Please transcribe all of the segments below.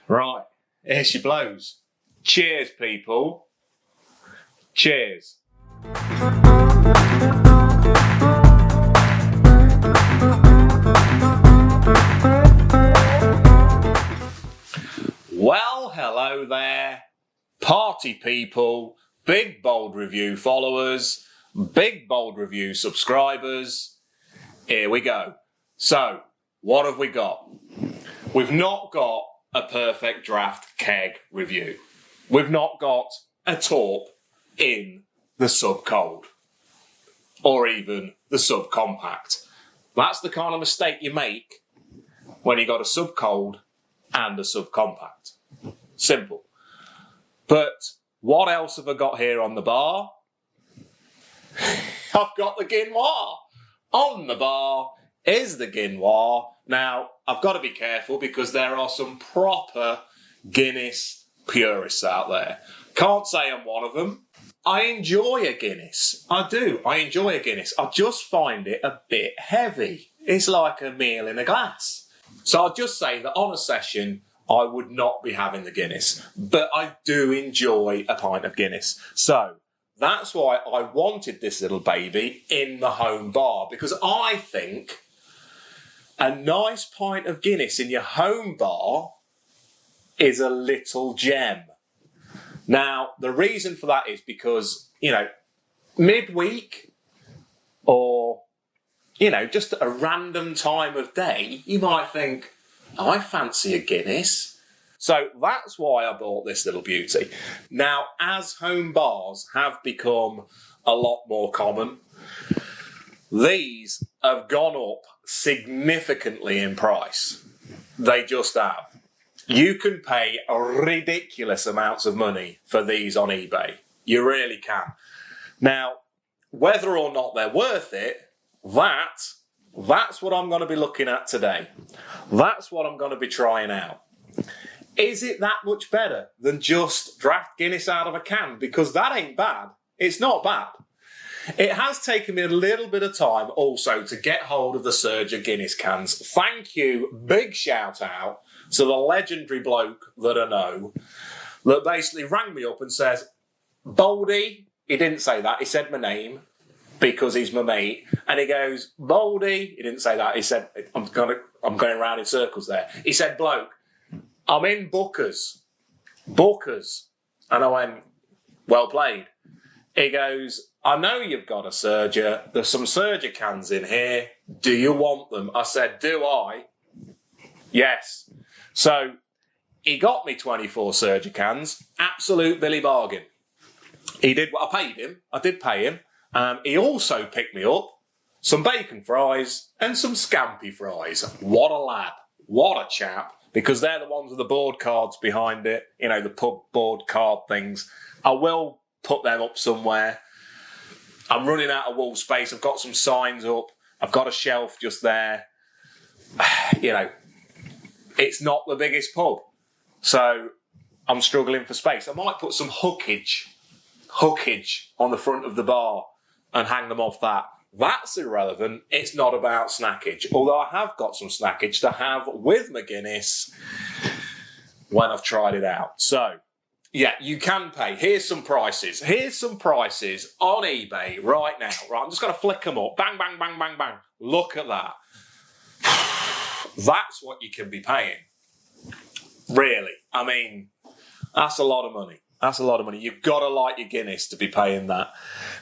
Right, here's your blows. Cheers, people. Cheers. Well, hello there. Party people, Big Bold Review followers, Big Bold Review subscribers. Here we go. So, what have we got? We've not got a Perfect Draft Keg review. We've not got a Torp in the sub-cold. Or even the sub-compact. That's the kind of mistake you make when you got a sub-cold and a sub-compact. Simple. But what else have I got here on the bar? I've got the Guinnois. On the bar is the Guinnois. Now, I've got to be careful because there are some proper Guinness purists out there. Can't say I'm one of them. I enjoy a Guinness. I do. I enjoy a Guinness. I just find it a bit heavy. It's like a meal in a glass. So I'll just say that on a session, I would not be having the Guinness. But I do enjoy a pint of Guinness. So that's why I wanted this little baby in the home bar. Because I think a nice pint of Guinness in your home bar is a little gem. Now, the reason for that is because, midweek or, just a random time of day, you might think, I fancy a Guinness. So that's why I bought this little beauty. Now, as home bars have become a lot more common, these have gone up significantly in price. They just have. You can pay ridiculous amounts of money for these on eBay. You really can. Now, whether or not they're worth it, that's what I'm going to be looking at today. That's what I'm going to be trying out. Is it that much better than just draft Guinness out of a can? Because that ain't bad. It's not bad. It has taken me a little bit of time also to get hold of the Surger Guinness cans. Thank you, big shout out to the legendary bloke that I know that basically rang me up and says, Boldy, he didn't say that, he said my name because he's my mate, and he goes, Boldy, he didn't say that, he said, I'm going around in circles there. He said, bloke, I'm in Booker's. And I went, well played. He goes, I know you've got a Surger. There's some Surger cans in here. Do you want them? I said, do I? Yes. So he got me 24 Surger cans. Absolute Billy bargain. He did what I paid him. I did pay him. He also picked me up some bacon fries and some scampi fries. What a lad. What a chap. Because they're the ones with the board cards behind it. The pub board card things. I will put them up somewhere. I'm running out of wall space. I've got some signs up. I've got a shelf just there. It's not the biggest pub. So I'm struggling for space. I might put some hookage on the front of the bar and hang them off that. That's irrelevant. It's not about snackage. Although I have got some snackage to have with my Guinness when I've tried it out. So, yeah, you can pay. Here's some prices. Here's some prices on eBay right now. Right, I'm just going to flick them up. Bang, bang, bang, bang, bang. Look at that. That's what you can be paying. Really. I mean, that's a lot of money. That's a lot of money. You've got to like your Guinness to be paying that.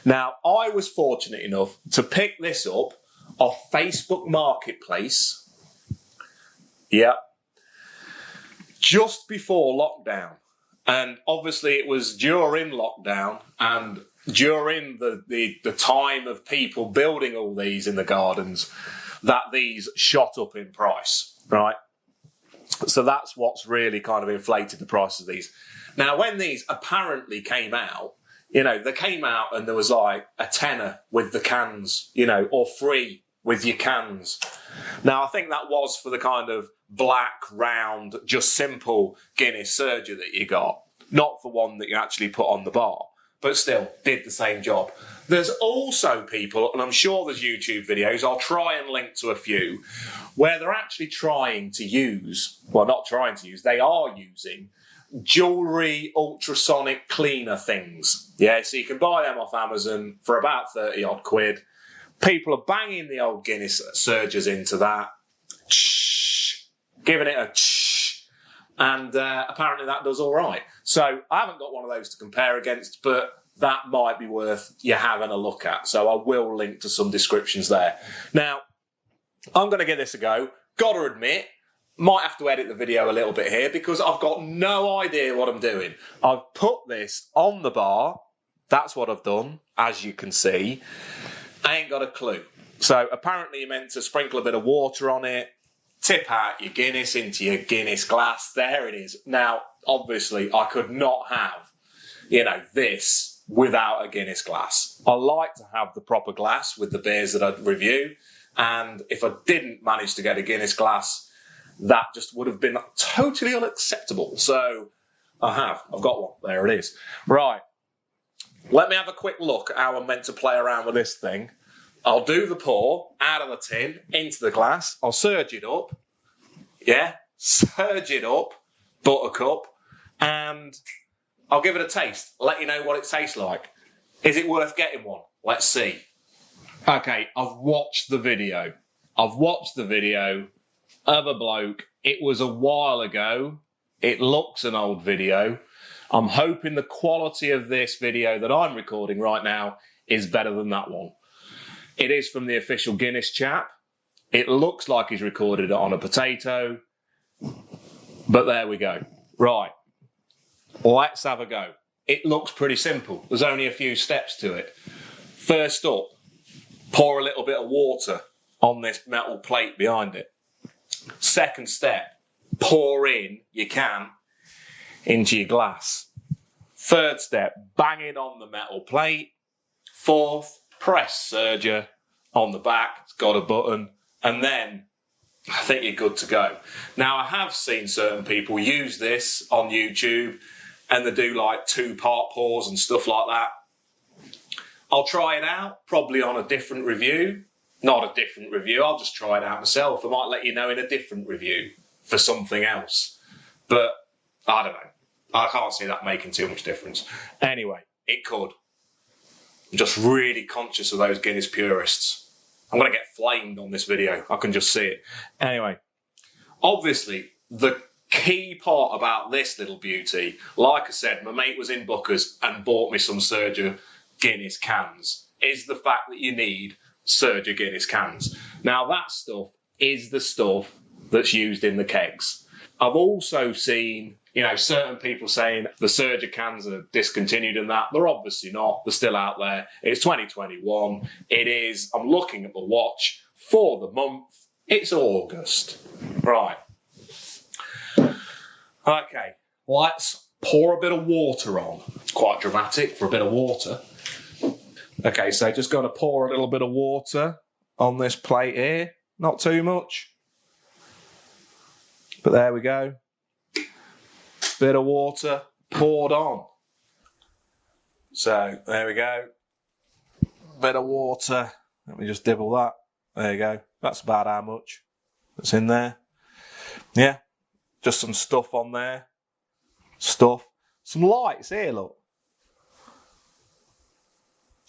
Now, I was fortunate enough to pick this up off Facebook Marketplace. Yeah. Just before lockdown. And obviously it was during lockdown and during the time of people building all these in the gardens that these shot up in price, right? So that's what's really kind of inflated the price of these. Now, when these apparently came out, they came out and there was like a tenner with the cans, or free with your cans. Now, I think that was for the kind of black, round, just simple Guinness Surger that you got, not for one that you actually put on the bar, but still did the same job. There's also people, and I'm sure there's YouTube videos, I'll try and link to a few, where they're actually trying to use, well, not trying to use, they are using jewellery ultrasonic cleaner things. Yeah, so you can buy them off Amazon for about 30 odd quid. People are banging the old Guinness Surgers into that, giving it a and apparently that does all right. So I haven't got one of those to compare against, but that might be worth you having a look at. So I will link to some descriptions there. Now, I'm going to give this a go. Got to admit, might have to edit the video a little bit here because I've got no idea what I'm doing. I've put this on the bar. That's what I've done, as you can see. I ain't got a clue. So apparently you're meant to sprinkle a bit of water on it, tip out your Guinness into your Guinness glass. There it is. Now, obviously, I could not have, this without a Guinness glass. I like to have the proper glass with the beers that I review. And if I didn't manage to get a Guinness glass, that just would have been totally unacceptable. So I've got one. There it is. Right. Let me have a quick look at how I'm meant to play around with this thing. I'll do the pour out of the tin into the glass. I'll surge it up. Yeah, surge it up, buttercup, and I'll give it a taste. Let you know what it tastes like. Is it worth getting one? Let's see. Okay, I've watched the video. Of a bloke. It was a while ago. It looks an old video. I'm hoping the quality of this video that I'm recording right now is better than that one. It is from the official Guinness chap. It looks like he's recorded it on a potato. But there we go. Right. Let's have a go. It looks pretty simple. There's only a few steps to it. First up, pour a little bit of water on this metal plate behind it. Second step, pour in your can into your glass. Third step, bang it on the metal plate. Fourth, press Surger on the back. It's got a button. And then I think you're good to go. Now, I have seen certain people use this on YouTube and they do like 2-part pours and stuff like that. I'll try it out, probably on a different review. Not a different review, I'll just try it out myself. I might let you know in a different review for something else. But I don't know. I can't see that making too much difference. Anyway, it could. I'm just really conscious of those Guinness purists. I'm going to get flamed on this video. I can just see it. Anyway, obviously, the key part about this little beauty, like I said, my mate was in Booker's and bought me some Surger Guinness cans, is the fact that you need Surger Guinness cans. Now, that stuff is the stuff that's used in the kegs. I've also seen, certain people saying the Surger cans are discontinued and that. They're obviously not. They're still out there. It's 2021. It is, I'm looking at the watch for the month. It's August. Right. Okay, let's pour a bit of water on. It's quite dramatic for a bit of water. Okay, so just got to pour a little bit of water on this plate here. Not too much. But there we go. Bit of water poured on. So, there we go. Bit of water. Let me just dibble that. There you go. That's about how much that's in there. Yeah. Just some stuff on there. Some lights here, look.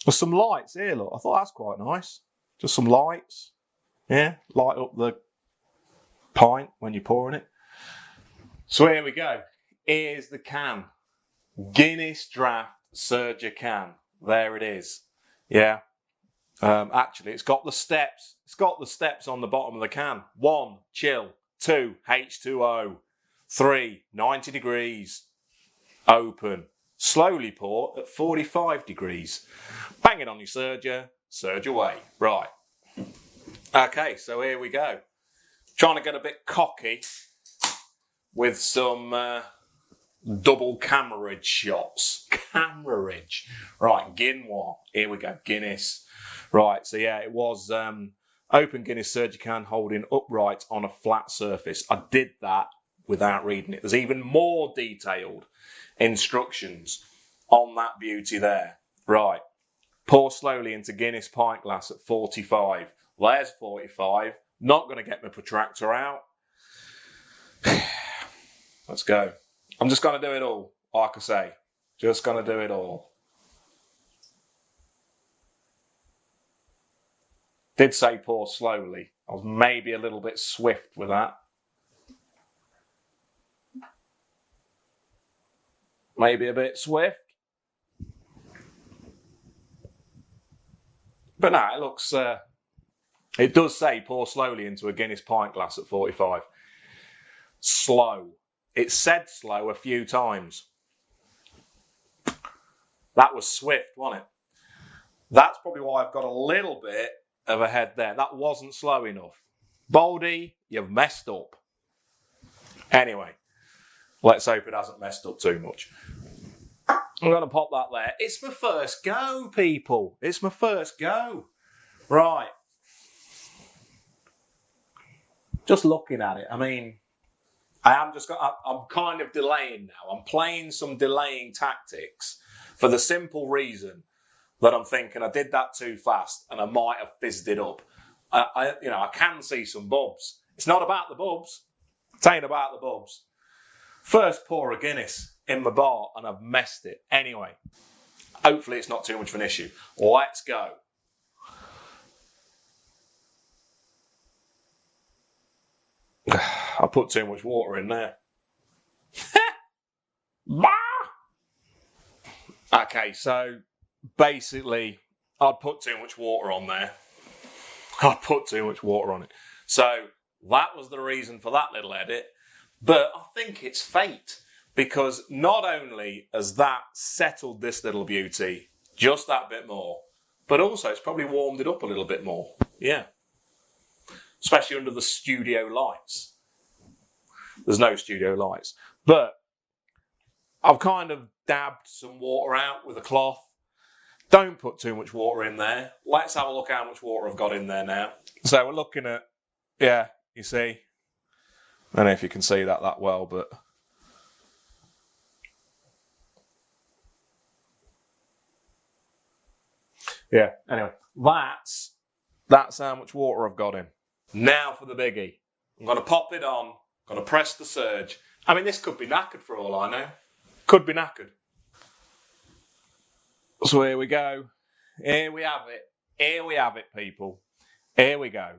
There's some lights here, look. I thought that's quite nice. Just some lights. Yeah, light up the pint when you're pouring it. So here we go. Here's the can. Guinness Draft Surger can. There it is. Yeah. Actually, it's got the steps. It's got the steps on the bottom of the can. 1, chill. 2, H2O. 3, 90 degrees. Open. Slowly pour at 45 degrees. Bang it on your Surger. Surge away. Right. Okay, so here we go. Trying to get a bit cocky with some double camera-ridge shots. Camera-ridge. Right, Guinnois. Here we go, Guinness. Right, so yeah, it was open Guinness Surger can holding upright on a flat surface. I did that without reading it. There's even more detailed instructions on that beauty there. Right, Pour slowly into Guinness pint glass at 45. There's 45. Not going to get my protractor out. Let's go. I'm just going to do it all, like I say. Just going to do it all. Did say pour slowly. I was maybe a little bit swift with that. Maybe a bit swift. But no, it looks... it does say pour slowly into a Guinness pint glass at 45. Slow. It said slow a few times. That was swift, wasn't it? That's probably why I've got a little bit of a head there. That wasn't slow enough. Baldy, you've messed up. Anyway, let's hope it hasn't messed up too much. I'm going to pop that there. It's my first go, people. It's my first go. Right. Just looking at it, I mean, I'm kind of delaying now. I'm playing some delaying tactics for the simple reason that I'm thinking I did that too fast and I might have fizzed it up. I can see some bubs. It's not about the bubs. It ain't about the bubs. First pour of Guinness in my bar and I've messed it. Anyway, hopefully it's not too much of an issue. Let's go. I put too much water in there. Okay, so basically, I'd put too much water on there. I'd put too much water on it. So that was the reason for that little edit. But I think it's fate, because not only has that settled this little beauty just that bit more, but also it's probably warmed it up a little bit more. Yeah. Especially under the studio lights. There's no studio lights. But I've kind of dabbed some water out with a cloth. Don't put too much water in there. Let's have a look how much water I've got in there now. So we're looking at, yeah, you see. I don't know if you can see that well, but... yeah, anyway. That's how much water I've got in. Now for the biggie. I'm going to pop it on. I'm going to press the surge. I mean, this could be knackered for all I know. Could be knackered. So here we go. Here we have it. Here we have it, people. Here we go.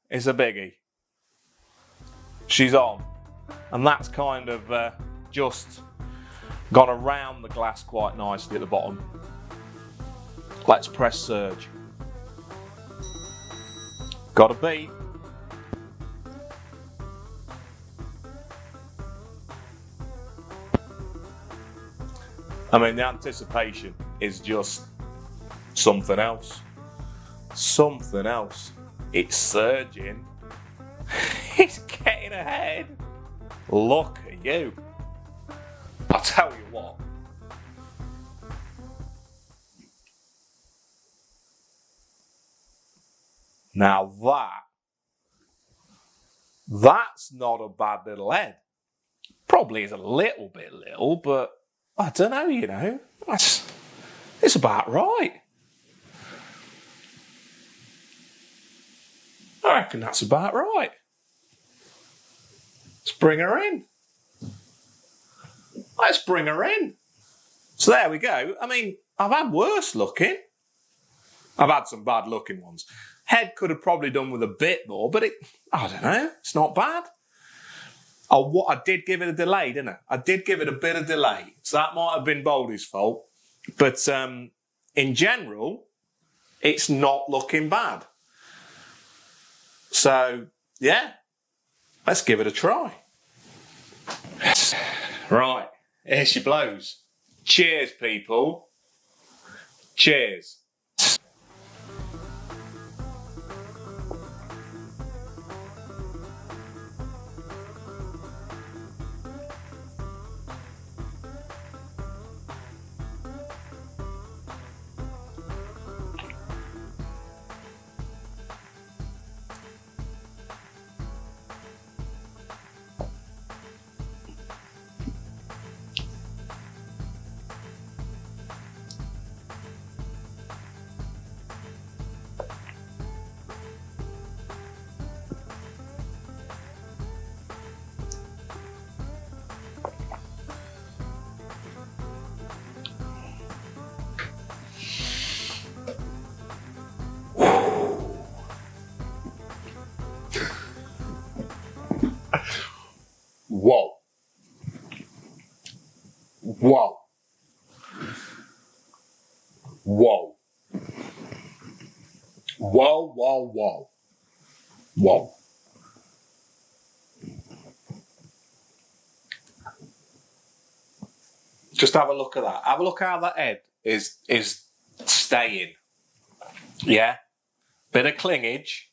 It's a biggie. She's on. And that's kind of just gone around the glass quite nicely at the bottom. Let's press surge. Got a beat. I mean, the anticipation is just something else. Something else. It's surging. It's getting ahead. Look at you. I'll tell you what. Now that's not a bad little head. Probably is a little bit little, but I don't know, you know. It's about right. I reckon that's about right. Let's bring her in. Let's bring her in. So there we go. I mean, I've had worse looking. I've had some bad looking ones. Head could have probably done with a bit more, but I don't know, it's not bad. I did give it a delay, didn't I? I did give it a bit of delay. So that might have been Baldy's fault. But in general, it's not looking bad. So, yeah, let's give it a try. Right, here she blows. Cheers, people. Cheers. Whoa. Whoa. Whoa, whoa, whoa. Whoa. Just have a look at that. Have a look how that head is staying. Yeah? Bit of clingage.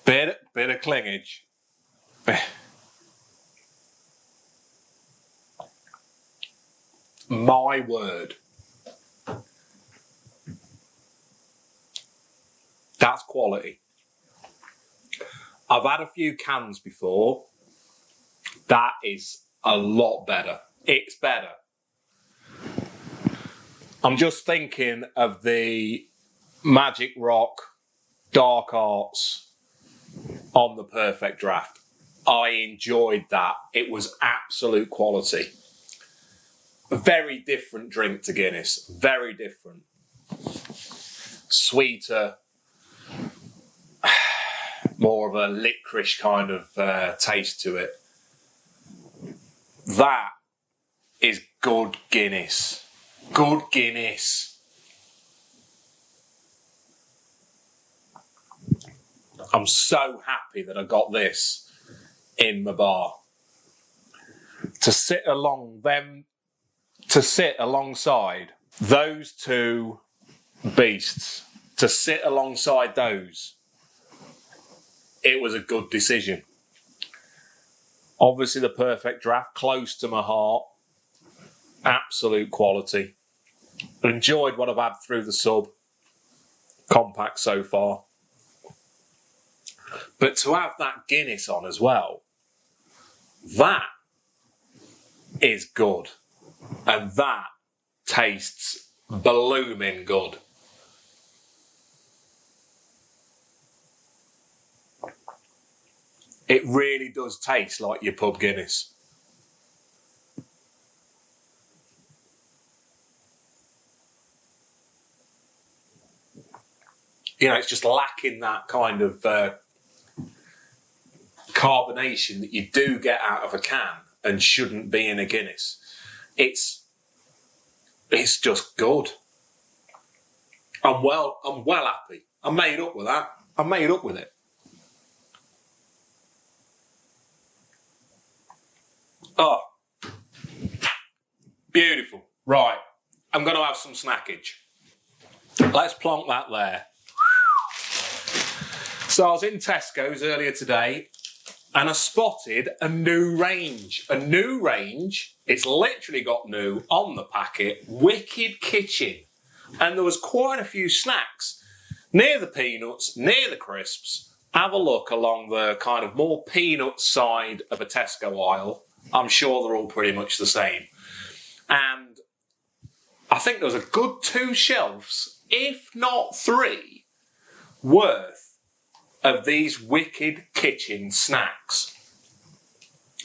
Bit of clingage. My word. That's quality. I've had a few cans before. That is a lot better. It's better. I'm just thinking of the Magic Rock Dark Arts on the Perfect Draft. I enjoyed that. It was absolute quality. A very different drink to Guinness. Very different. Sweeter. More of a licorice kind of taste to it. That is good Guinness. Good Guinness. I'm so happy that I got this in my bar. To sit alongside those two beasts, to sit alongside those, it was a good decision. Obviously the Perfect Draft, close to my heart. Absolute quality. Enjoyed what I've had through the sub compact so far. But to have that Guinness on as well, that is good. And that tastes blooming good. It really does taste like your pub Guinness. You know, it's just lacking that kind of carbonation that you do get out of a can and shouldn't be in a Guinness. It's just good. I'm well happy. I'm made up with that. I'm made up with it. Oh, beautiful. Right, I'm going to have some snackage. Let's plonk that there. So I was in Tesco's earlier today and I spotted a new range. A new range. It's literally got new on the packet. Wicked Kitchen. And there was quite a few snacks. Near the peanuts, near the crisps. Have a look along the kind of more peanut side of a Tesco aisle. I'm sure they're all pretty much the same. And I think there was a good 2 shelves, if not 3, worth of these Wicked Kitchen snacks.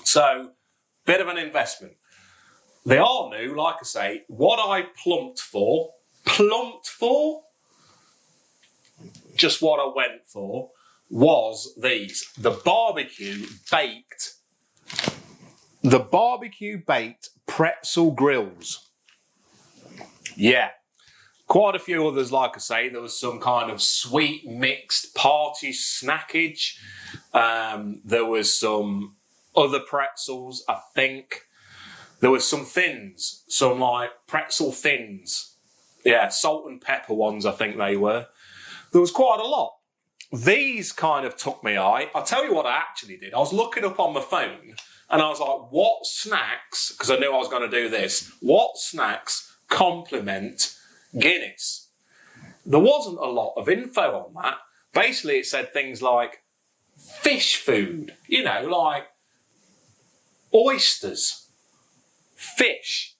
So, bit of an investment. They are new, like I say. What I plumped for, just what I went for, was these. The barbecue baked pretzel grills. Yeah. Quite a few others, like I say. There was some kind of sweet mixed party snackage. There was some other pretzels, I think. There was some thins, some like pretzel thins. Yeah, salt and pepper ones, I think they were. There was quite a lot. These kind of took my eye. I'll tell you what I actually did. I was looking up on my phone and I was like, what snacks, because I knew I was going to do this, what snacks complement Guinness? There wasn't a lot of info on that. Basically, it said things like fish food, you know, like oysters, fish.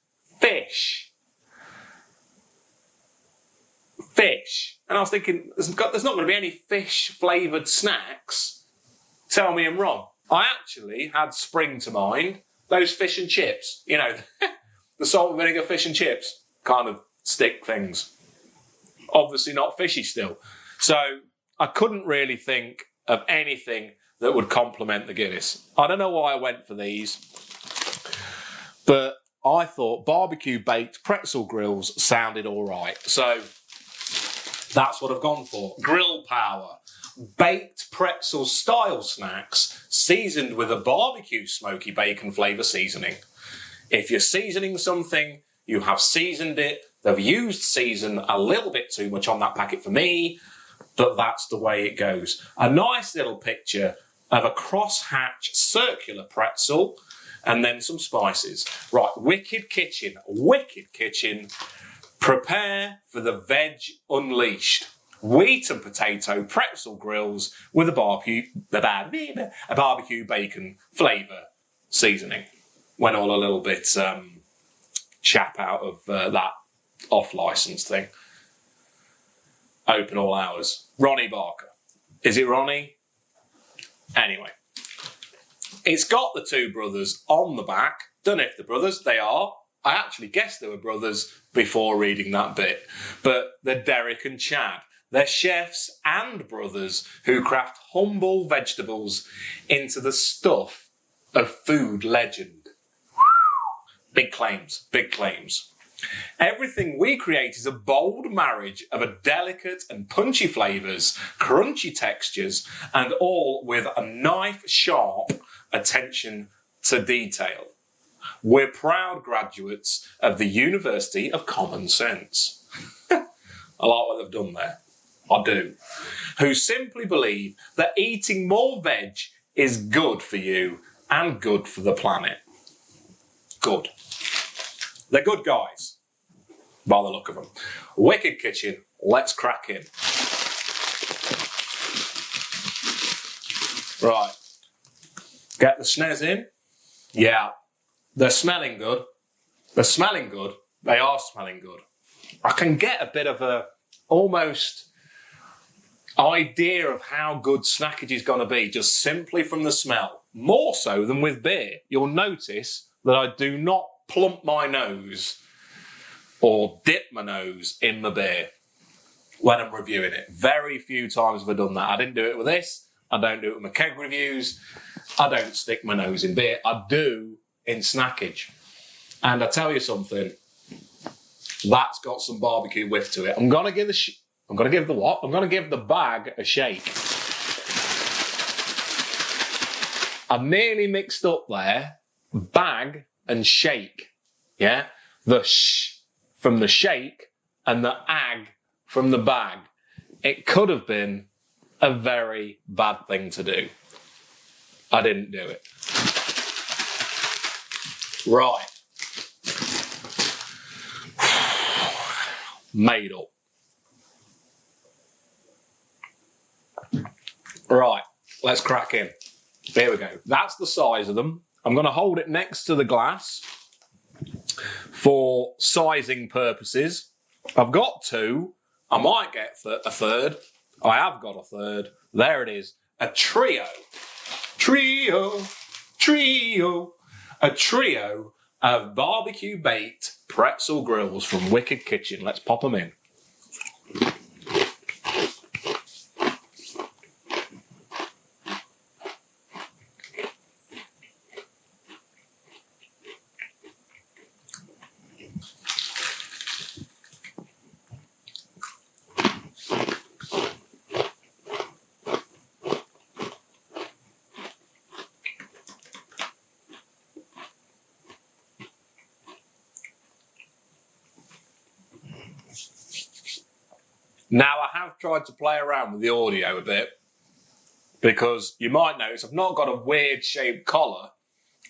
And I was thinking, there's not going to be any fish-flavoured snacks. Tell me I'm wrong. I actually had spring to mind those fish and chips, you know, the salt and vinegar fish and chips kind of stick things. Obviously not fishy still. So I couldn't really think of anything that would complement the Guinness. I don't know why I went for these, but I thought barbecue baked pretzel grills sounded all right. So that's what I've gone for. Grill Power. Baked pretzel style snacks seasoned with a barbecue smoky bacon flavour seasoning. If you're seasoning something, you have seasoned it. They've used season a little bit too much on that packet for me, but that's the way it goes. A nice little picture of a cross-hatch circular pretzel and then some spices. Right, Wicked Kitchen. Prepare for the veg unleashed. Wheat and potato pretzel grills with a barbecue bacon flavour seasoning. Went all a little bit chap out of that off-licence thing. Open all hours. Ronnie Barker. Is it Ronnie? Anyway. It's got the two brothers on the back. Don't know if they're brothers. They are. I actually guessed they were brothers before reading that bit. But they're Derek and Chad. They're chefs and brothers who craft humble vegetables into the stuff of food legend. Big claims, big claims. Everything we create is a bold marriage of a delicate and punchy flavours, crunchy textures, and all with a knife-sharp attention to detail. We're proud graduates of the University of Common Sense. I like what they've done there. I do. Who simply believe that eating more veg is good for you and good for the planet. Good. They're good guys, by the look of them. Wicked Kitchen, let's crack in. Right. Get the snares in. Yeah. They're smelling good. They're smelling good. They are smelling good. I can get a bit of a almost idea of how good snackage is going to be just simply from the smell. More so than with beer. You'll notice that I do not plump my nose or dip my nose in the beer when I'm reviewing it. Very few times have I done that. I didn't do it with this. I don't do it with my keg reviews. I don't stick my nose in beer. I do in snackage. And I tell you something, that's got some barbecue whiff to it. I'm going to give the what? I'm going to give the bag a shake. I've nearly mixed up there bag and shake. Yeah? The sh from the shake and the ag from the bag. It could have been a very bad thing to do. I didn't do it. Right. Made up. Right, let's crack in. Here we go. That's the size of them. I'm going to hold it next to the glass for sizing purposes. I've got two. I might get a third. I have got a third. There it is. A trio. A trio of barbecue baked pretzel grills from Wicked Kitchen. Let's pop them in. Now, I have tried to play around with the audio a bit because you might notice I've not got a weird shaped collar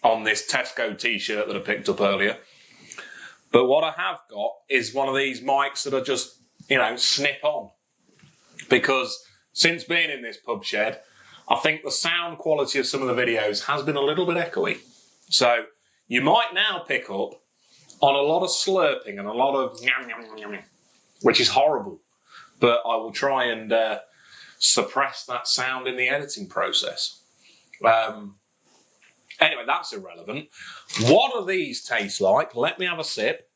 on this Tesco t-shirt that I picked up earlier. But what I have got is one of these mics that I just, snip on. Because since being in this pub shed, I think the sound quality of some of the videos has been a little bit echoey. So you might now pick up on a lot of slurping and a lot of yum, yum, yum, yum, which is horrible. But I will try and suppress that sound in the editing process. Anyway, that's irrelevant. What do these taste like? Let me have a sip.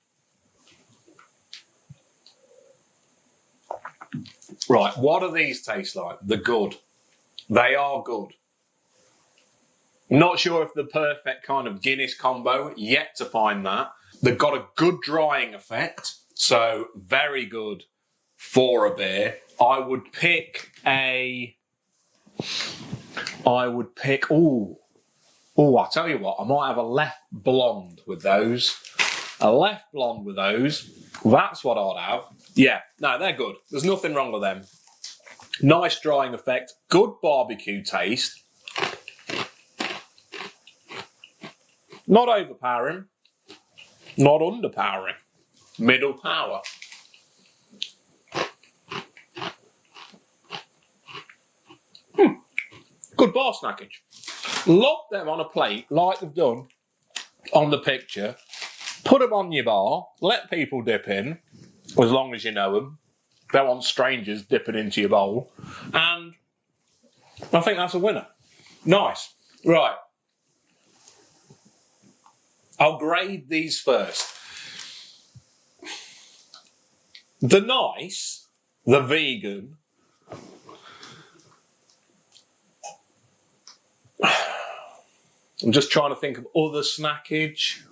Right, what do these taste like? They're good. They are good. I'm not sure if the perfect kind of Guinness combo, yet to find that. They've got a good drying effect, so very good for a beer. I would pick, I tell you what, I might have a left blonde with those. A left blonde with those. That's what I'd have. Yeah, no, they're good. There's nothing wrong with them. Nice drying effect, good barbecue taste. Not overpowering, not underpowering. Middle power. Good bar snackage. Lob them on a plate like they've done on the picture. Put them on your bar. Let people dip in, as long as you know them. Don't want strangers dipping into your bowl. And I think that's a winner. Nice. Right. I'll grade these first. The nice, the vegan, I'm just trying to think of other snackage.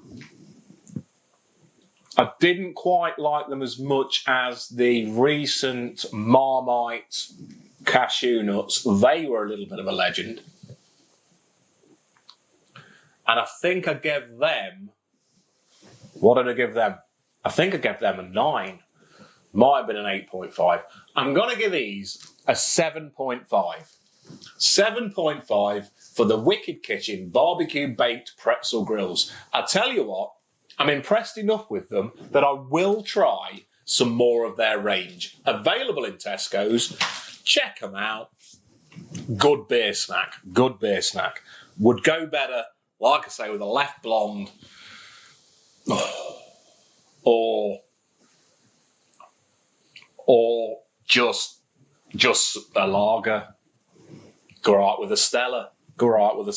I didn't quite like them as much as the recent Marmite cashew nuts. They were a little bit of a legend. And I think I gave them... What did I give them? I think I gave them a 9. Might have been an 8.5. I'm going to give these a 7.5. 7.5 for the Wicked Kitchen barbecue baked pretzel grills. I tell you what, I'm impressed enough with them that I will try some more of their range. Available in Tesco's. Check them out. Good beer snack. Good beer snack. Would go better, like I say, with a left blonde or just a lager. Go right with a Stella. Go right with a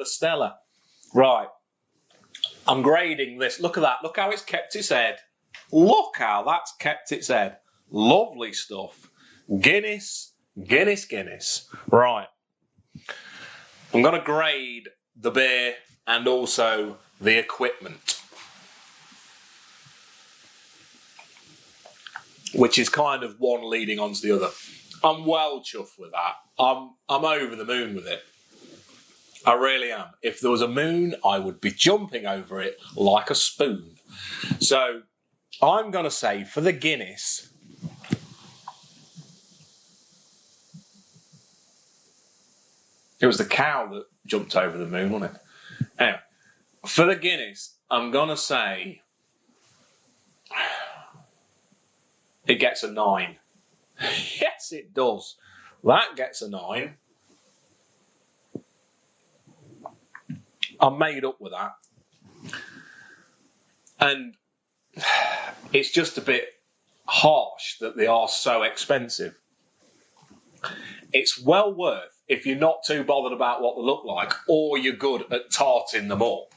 Stella. Right. I'm grading this. Look at that. Look how it's kept its head. Look how that's kept its head. Lovely stuff. Guinness. Right. I'm going to grade the beer and also the equipment, which is kind of one leading on to the other. I'm well chuffed with that. I'm over the moon with it. I really am. If there was a moon, I would be jumping over it like a spoon. So I'm going to say for the Guinness, it was the cow that jumped over the moon, wasn't it? Anyway, for the Guinness, I'm going to say it gets a 9. Yes, it does. That gets a 9. I'm made up with that. And it's just a bit harsh that they are so expensive. It's well worth if you're not too bothered about what they look like, or you're good at tarting them up.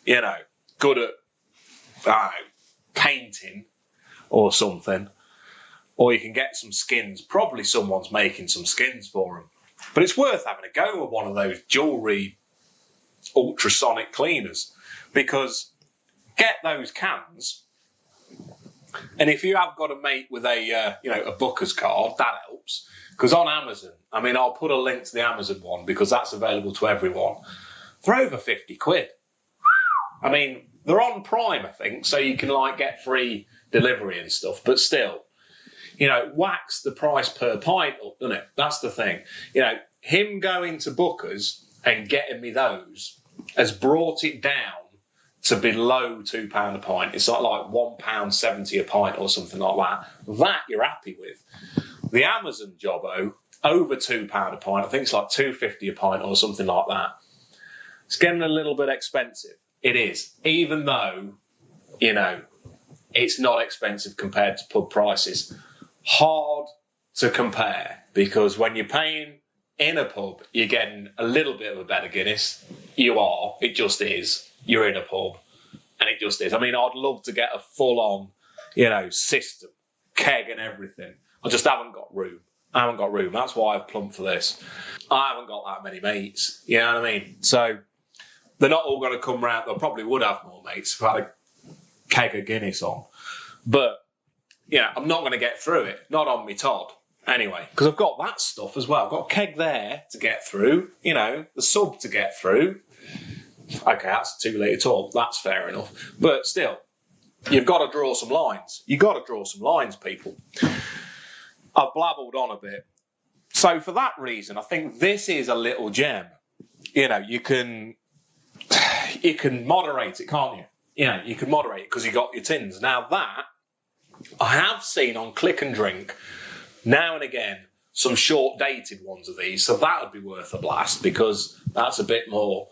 You know, good at painting or something. Or you can get some skins. Probably someone's making some skins for them. But it's worth having a go with one of those jewellery ultrasonic cleaners, because get those cans, and if you have got a mate with a Booker's card, that helps. Because on Amazon, I mean, I'll put a link to the Amazon one because that's available to everyone. They're over 50 quid. I mean, they're on Prime, I think, so you can get free delivery and stuff. But still, whacks the price per pint up, doesn't it? That's the thing. Him going to Booker's and getting me those has brought it down to below £2 a pint. It's like £1.70 a pint or something like that. That you're happy with. The Amazon jobbo, over £2 a pint. I think it's like £2.50 a pint or something like that. It's getting a little bit expensive. It is. Even though, it's not expensive compared to pub prices. Hard to compare, because when you're paying in a pub, you're getting a little bit of a better Guinness. You are. It just is. You're in a pub, and it just is. I mean, I'd love to get a full-on, system, keg and everything. I just haven't got room. That's why I've plumped for this. I haven't got that many mates. You know what I mean? So they're not all going to come round. They probably would have more mates if I had a keg of Guinness on. But, I'm not going to get through it. Not on me Todd. Anyway, because I've got that stuff as well. I've got a keg there to get through, the sub to get through. Okay, that's a 2 litre tub. That's fair enough. But still, you've got to draw some lines. You've got to draw some lines, people. I've blabbled on a bit. So for that reason, I think this is a little gem. You can moderate it, can't you? You can moderate it because you got your tins. Now that, I have seen on Click and Drink, now and again, some short-dated ones of these. So that would be worth a blast because that's a bit more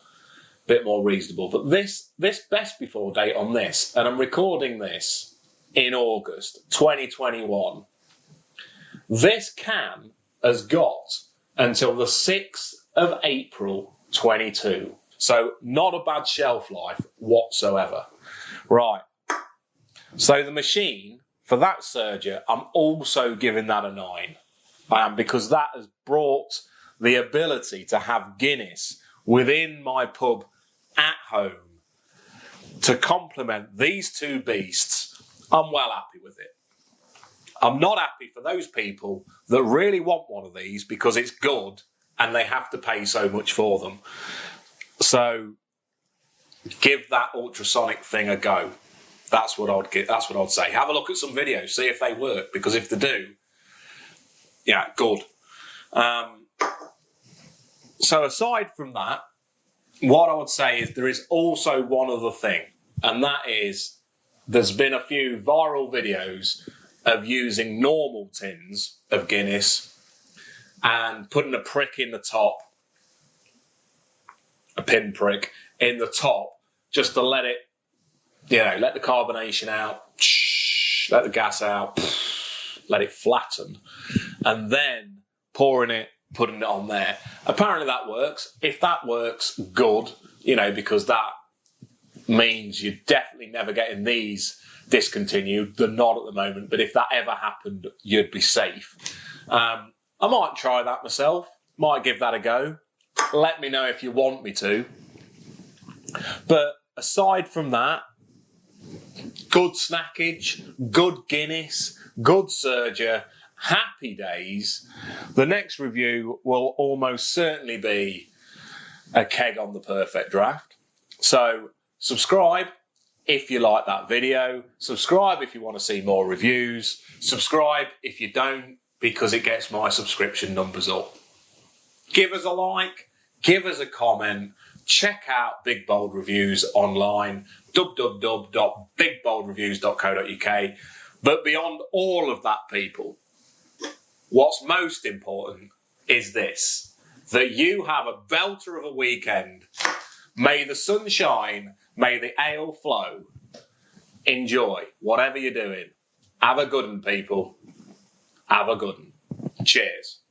reasonable. But this best before date on this, and I'm recording this in August 2021, this can has got until the 6th of April 22. So not a bad shelf life whatsoever. Right. So the machine, for that Surger, I'm also giving that a 9. Because that has brought the ability to have Guinness within my pub at home to complement these two beasts. I'm well happy with it. I'm not happy for those people that really want one of these because it's good and they have to pay so much for them. So give that ultrasonic thing a go. That's what I'd say. Have a look at some videos, see if they work, because if they do, good. So aside from that, what I would say is there is also one other thing, and that is there's been a few viral videos of using normal tins of Guinness and putting a prick in the top, a pinprick in the top, just to let it, let the carbonation out, let the gas out, let it flatten, and then putting it on there. Apparently that works. If that works, good, because that means you're definitely never getting these discontinued. They're not at the moment, but if that ever happened, you'd be safe. I might try that myself. Might give that a go. Let me know if you want me to. But aside from that, good snackage, good Guinness, good Surger, happy days. The next review will almost certainly be a keg on the Perfect Draft. So subscribe if you like that video. Subscribe if you want to see more reviews. Subscribe if you don't, because it gets my subscription numbers up. Give us a like, give us a comment, check out Big Bold Reviews online, www.bigboldreviews.co.uk. But beyond all of that, people, what's most important is this, that you have a belter of a weekend. May the sun shine, may the ale flow. Enjoy whatever you're doing. Have a good one, people. Have a good one. Cheers.